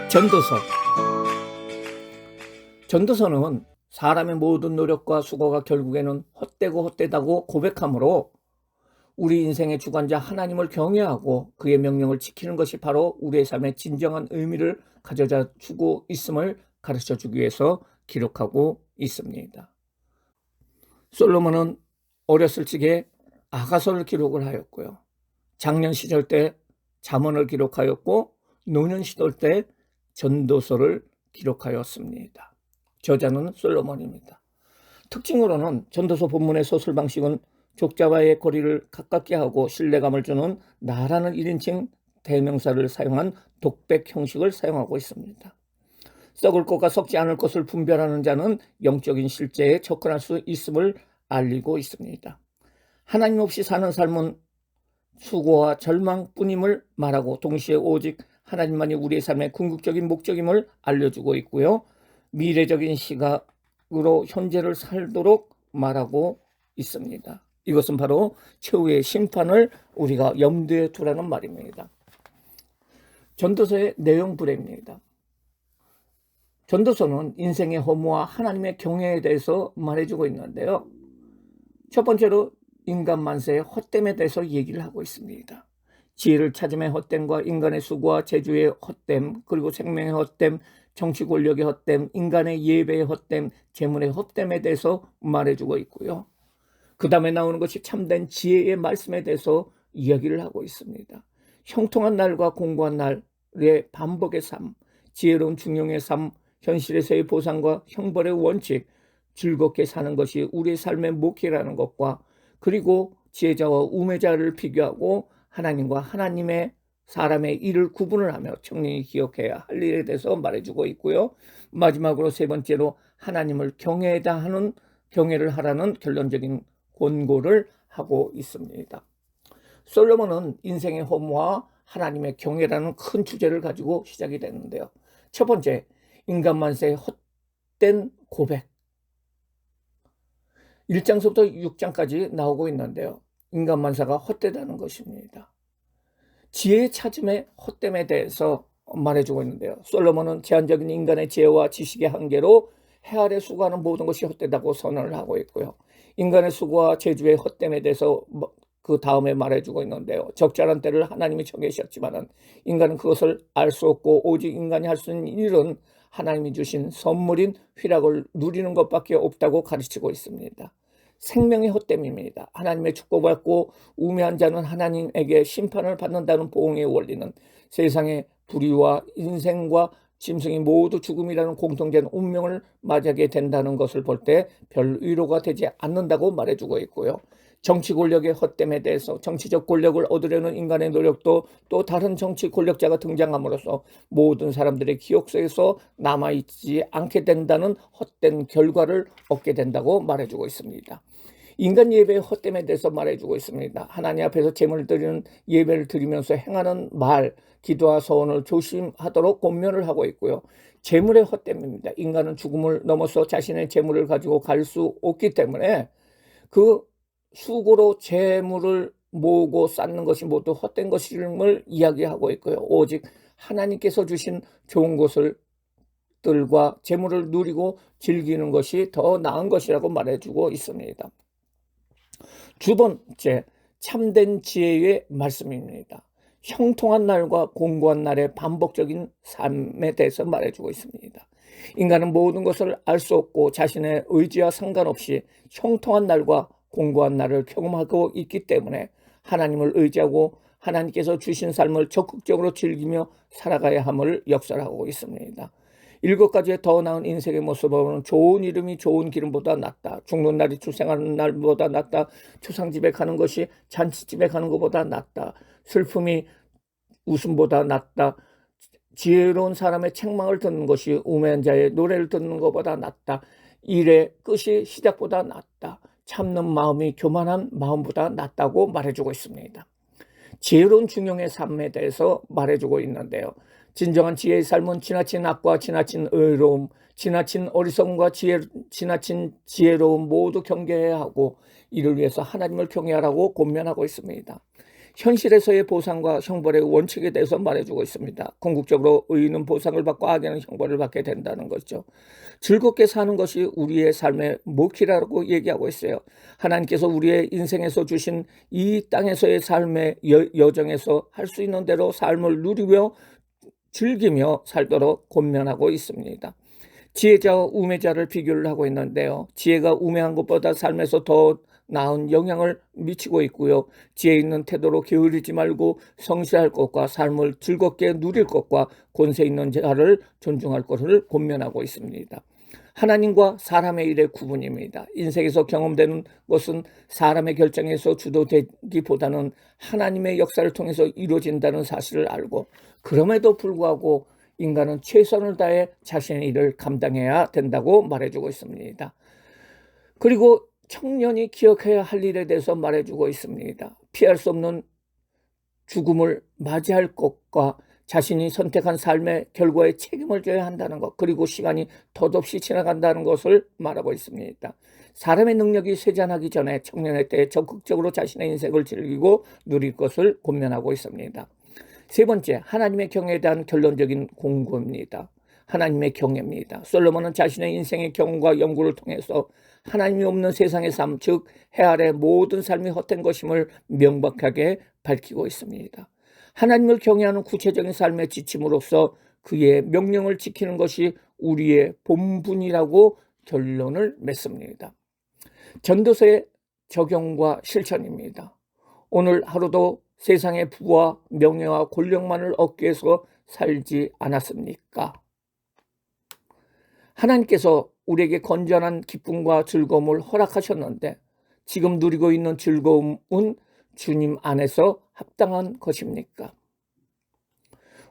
전도서. 전도서는 사람의 모든 노력과 수고가 결국에는 헛되고 헛되다고 고백하므로 우리 인생의 주관자 하나님을 경외하고 그의 명령을 지키는 것이 바로 우리의 삶의 진정한 의미를 가져다 주고 있음을 가르쳐 주기 위해서 기록하고 있습니다. 솔로몬은 어렸을 적에 아가서를 기록을 하였고요. 장년 시절 때 잠언을 기록하였고 노년 시절 때 전도서를 기록하였습니다. 저자는 솔로몬입니다. 특징으로는 전도서 본문의 소설 방식은 족자와의 거리를 가깝게 하고 신뢰감을 주는 나라는 1인칭 대명사를 사용한 독백 형식을 사용하고 있습니다. 썩을 것과 썩지 않을 것을 분별하는 자는 영적인 실제에 접근할 수 있음을 알리고 있습니다. 하나님 없이 사는 삶은 수고와 절망뿐임을 말하고 동시에 오직 하나님만이 우리의 삶의 궁극적인 목적임을 알려주고 있고요. 미래적인 시각으로 현재를 살도록 말하고 있습니다. 이것은 바로 최후의 심판을 우리가 염두에 두라는 말입니다. 전도서의 내용부레입니다. 전도서는 인생의 허무와 하나님의 경외에 대해서 말해주고 있는데요. 첫 번째로 인간 만세의 헛됨에 대해서 얘기를 하고 있습니다. 지혜를 찾음의 헛됨과 인간의 수고와 재주의 헛됨, 그리고 생명의 헛됨, 정치 권력의 헛됨, 인간의 예배의 헛됨, 재물의 헛됨에 대해서 말해주고 있고요. 그 다음에 나오는 것이 참된 지혜의 말씀에 대해서 이야기를 하고 있습니다. 형통한 날과 공고한 날의 반복의 삶, 지혜로운 중용의 삶, 현실에서의 보상과 형벌의 원칙, 즐겁게 사는 것이 우리의 삶의 목표라는 것과 그리고 지혜자와 우매자를 비교하고 하나님과 하나님의 사람의 일을 구분을 하며 청년이 기억해야 할 일에 대해서 말해주고 있고요. 마지막으로 세 번째로 하나님을 경외를 하라는 결론적인 권고를 하고 있습니다. 솔로몬은 인생의 허무와 하나님의 경외라는 큰 주제를 가지고 시작이 됐는데요. 첫 번째, 인간 만세의 헛된 고백. 1장서부터 6장까지 나오고 있는데요. 인간 만사가 헛되다는 것입니다. 지혜의 찾음의 헛됨에 대해서 말해주고 있는데요. 솔로몬은 제한적인 인간의 지혜와 지식의 한계로 해 아래 수고하는 모든 것이 헛되다고 선언을 하고 있고요. 인간의 수고와 재주의 헛됨에 대해서 그 다음에 말해주고 있는데요. 적절한 때를 하나님이 정해주셨지만 인간은 그것을 알 수 없고 오직 인간이 할 수 있는 일은 하나님이 주신 선물인 휘락을 누리는 것밖에 없다고 가르치고 있습니다. 생명의 헛됨입니다. 하나님의 축복받고 우매한 자는 하나님에게 심판을 받는다는 보응의 원리는 세상의 불의와 인생과 짐승이 모두 죽음이라는 공통된 운명을 맞이하게 된다는 것을 볼 때 별 위로가 되지 않는다고 말해주고 있고요. 정치 권력의 헛됨에 대해서 정치적 권력을 얻으려는 인간의 노력도 또 다른 정치 권력자가 등장함으로써 모든 사람들의 기억 속에서 남아있지 않게 된다는 헛된 결과를 얻게 된다고 말해주고 있습니다. 인간 예배의 헛됨에 대해서 말해주고 있습니다. 하나님 앞에서 제물을 드리는 예배를 드리면서 행하는 말, 기도와 서원을 조심하도록 권면을 하고 있고요. 제물의 헛됨입니다. 인간은 죽음을 넘어서 자신의 제물을 가지고 갈 수 없기 때문에 그 수고로 재물을 모으고 쌓는 것이 모두 헛된 것임을 이야기하고 있고요. 오직 하나님께서 주신 좋은 것들과 재물을 누리고 즐기는 것이 더 나은 것이라고 말해주고 있습니다. 두 번째, 참된 지혜의 말씀입니다. 형통한 날과 공고한 날의 반복적인 삶에 대해서 말해주고 있습니다. 인간은 모든 것을 알 수 없고 자신의 의지와 상관없이 형통한 날과 공고한 날을 경험하고 있기 때문에 하나님을 의지하고 하나님께서 주신 삶을 적극적으로 즐기며 살아가야 함을 역설하고 있습니다. 7가지의 더 나은 인생의 모습은 좋은 이름이 좋은 기름보다 낫다. 죽는 날이 출생하는 날보다 낫다. 초상집에 가는 것이 잔치집에 가는 것보다 낫다. 슬픔이 웃음보다 낫다. 지혜로운 사람의 책망을 듣는 것이 우매한 자의 노래를 듣는 것보다 낫다. 일의 끝이 시작보다 낫다. 참는 마음이 교만한 마음보다 낫다고 말해주고 있습니다. 지혜로운 중용의 삶에 대해서 말해주고 있는데요. 진정한 지혜의 삶은 지나친 악과 지나친 의로움, 지나친 어리석음과 지나친 지혜로움 모두 경계해야 하고 이를 위해서 하나님을 경외하라고 권면하고 있습니다. 현실에서의 보상과 형벌의 원칙에 대해서 말해주고 있습니다. 궁극적으로 의인은 보상을 받고 악인은 형벌을 받게 된다는 거죠. 즐겁게 사는 것이 우리의 삶의 목표라고 얘기하고 있어요. 하나님께서 우리의 인생에서 주신 이 땅에서의 삶의 여정에서 할 수 있는 대로 삶을 누리며 즐기며 살도록 권면하고 있습니다. 지혜자와 우매자를 비교를 하고 있는데요. 지혜가 우매한 것보다 삶에서 더 나은 영향을 미치고 있고요. 지혜 있는 태도로 게으르지 말고 성실할 것과 삶을 즐겁게 누릴 것과 권세 있는 자를 존중할 것을 권면하고 있습니다. 하나님과 사람의 일의 구분입니다. 인생에서 경험되는 것은 사람의 결정에서 주도되기보다는 하나님의 역사를 통해서 이루어진다는 사실을 알고, 그럼에도 불구하고 인간은 최선을 다해 자신의 일을 감당해야 된다고 말해주고 있습니다. 그리고 청년이 기억해야 할 일에 대해서 말해주고 있습니다. 피할 수 없는 죽음을 맞이할 것과 자신이 선택한 삶의 결과에 책임을 져야 한다는 것, 그리고 시간이 덧없이 지나간다는 것을 말하고 있습니다. 사람의 능력이 쇠잔하기 전에 청년의 때에 적극적으로 자신의 인생을 즐기고 누릴 것을 권면하고 있습니다. 세 번째, 하나님의 경애에 대한 결론적인 공고입니다. 하나님의 경애입니다. 솔로몬은 자신의 인생의 경험과 연구를 통해서 하나님이 없는 세상의 삶, 즉 해 아래 모든 삶이 헛된 것임을 명백하게 밝히고 있습니다. 하나님을 경외하는 구체적인 삶의 지침으로서 그의 명령을 지키는 것이 우리의 본분이라고 결론을 맺습니다. 전도서의 적용과 실천입니다. 오늘 하루도 세상의 부와 명예와 권력만을 얻기 위해서 살지 않았습니까? 하나님께서 우리에게 건전한 기쁨과 즐거움을 허락하셨는데 지금 누리고 있는 즐거움은 주님 안에서 합당한 것입니까?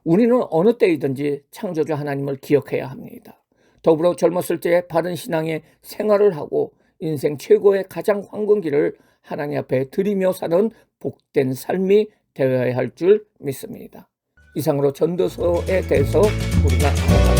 우리는 어느 때이든지 창조주 하나님을 기억해야 합니다. 더불어 젊었을 때 바른 신앙의 생활을 하고 인생 최고의 가장 황금기를 하나님 앞에 드리며 사는 복된 삶이 되어야 할 줄 믿습니다. 이상으로 전도서에 대해서 우리가 알아봤습니다.